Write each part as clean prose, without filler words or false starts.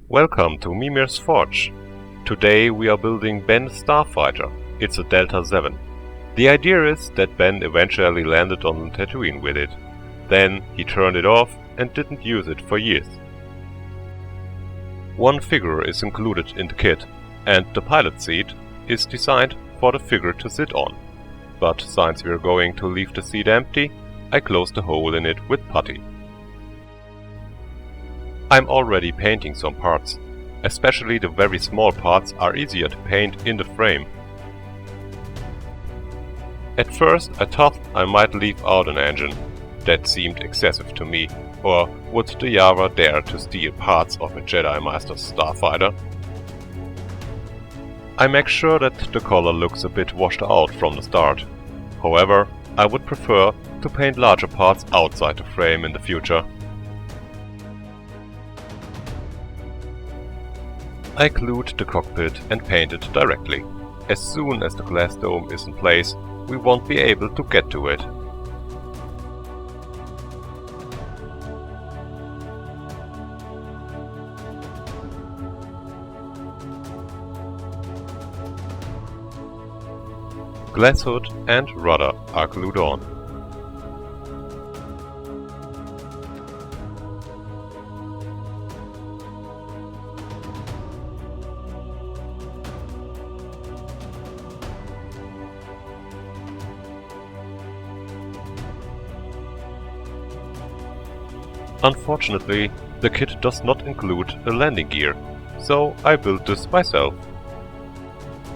Welcome to Mimir's Forge. Today we are building Ben's Starfighter. It's a Delta 7. The idea is that Ben eventually landed on Tatooine with it. Then he turned it off and didn't use it for years. One figure is included in the kit, and the pilot seat is designed for the figure to sit on. But since we are going to leave the seat empty, I closed the hole in it with putty. I'm already painting some parts. Especially the very small parts are easier to paint in the frame. At first I thought I might leave out an engine. That seemed excessive to me. Or would the Java dare to steal parts of a Jedi Master's Starfighter? I make sure that the color looks a bit washed out from the start. However, I would prefer to paint larger parts outside the frame in the future. I glued the cockpit and painted directly. As soon as the glass dome is in place, we won't be able to get to it. Glass hood and rudder are glued on. Unfortunately, the kit does not include a landing gear, so I built this myself.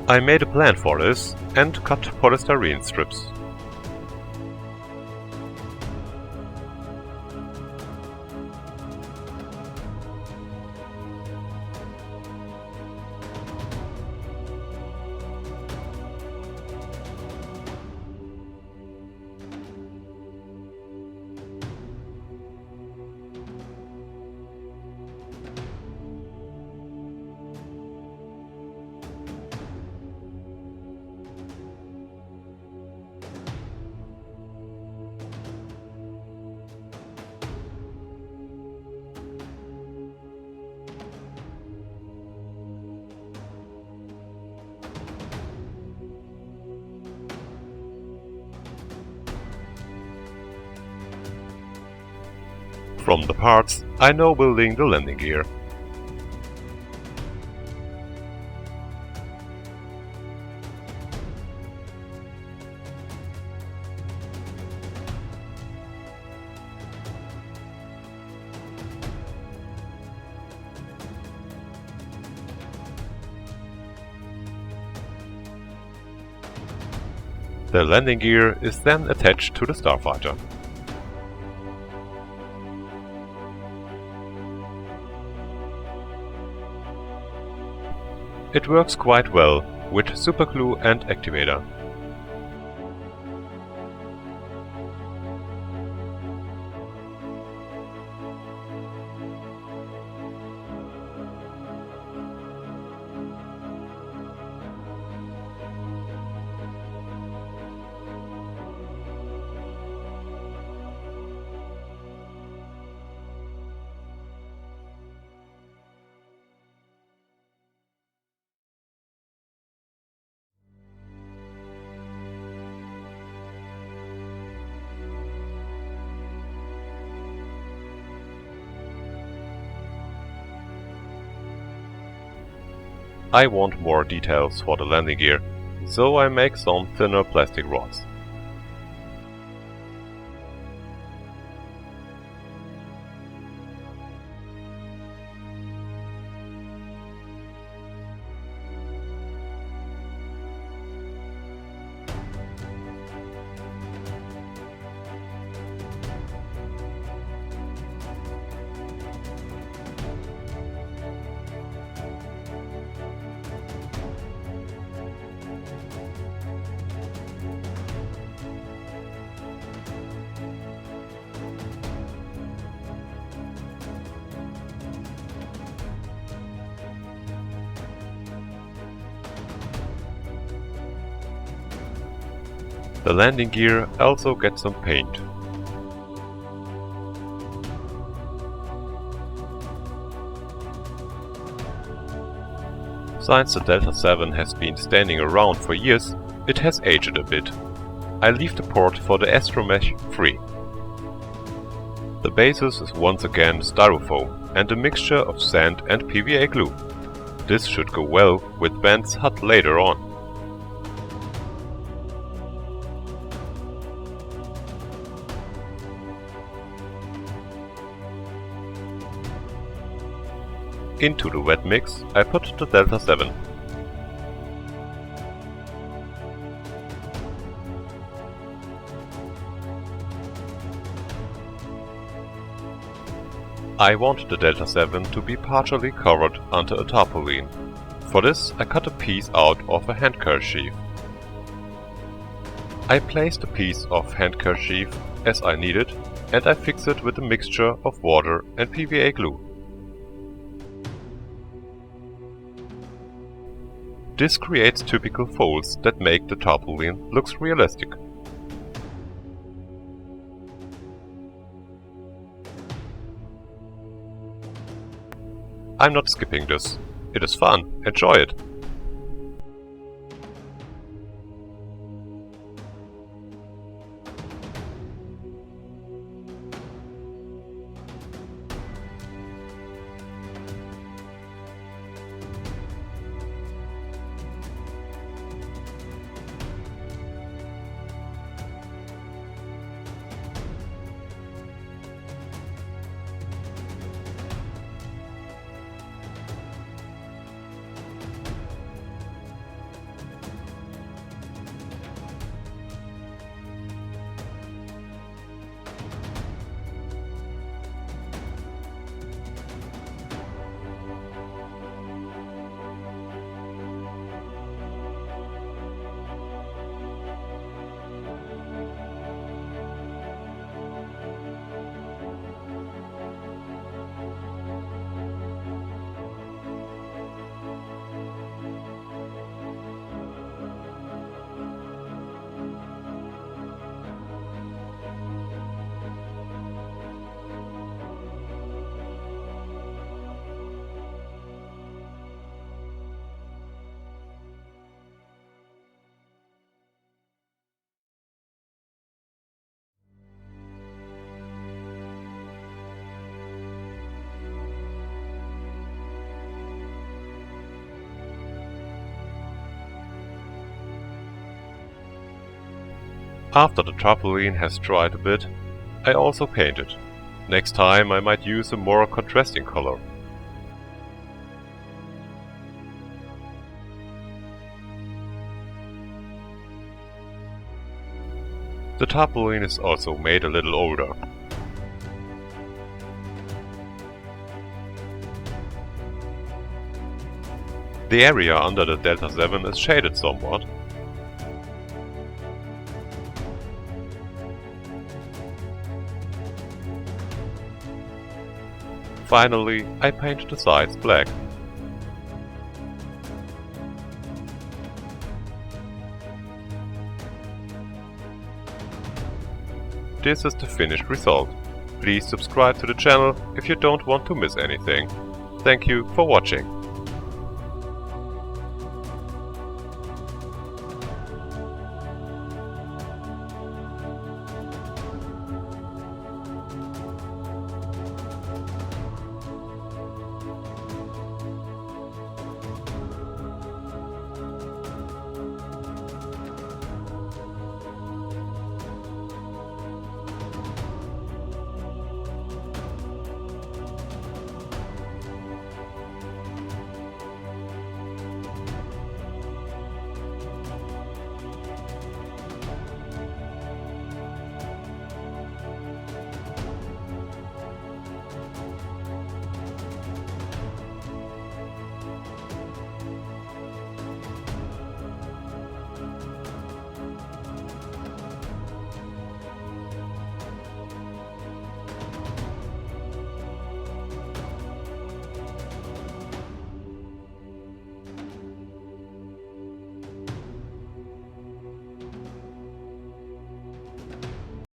I made a plan for this and cut polystyrene strips. From the parts, I know building the landing gear. The landing gear is then attached to the Starfighter. It works quite well with superglue and activator. I want more details for the landing gear, so I make some thinner plastic rods. The landing gear also gets some paint. Since the Delta 7 has been standing around for years, it has aged a bit. I leave the port for the Astromesh free. The basis is once again styrofoam and a mixture of sand and PVA glue. This should go well with Ben's hut later on. Into the wet mix I put the Delta 7. I want the Delta 7 to be partially covered under a tarpaulin. For this I cut a piece out of a handkerchief. I place the piece of handkerchief as I need it and I fix it with a mixture of water and PVA glue. This creates typical folds that make the tarpaulin looks realistic. I'm not skipping this. It is fun, enjoy it! After the tarpaulin has dried a bit, I also paint it. Next time I might use a more contrasting color. The tarpaulin is also made a little older. The area under the Delta 7 is shaded somewhat. Finally, I paint the sides black. This is the finished result. Please subscribe to the channel if you don't want to miss anything. Thank you for watching.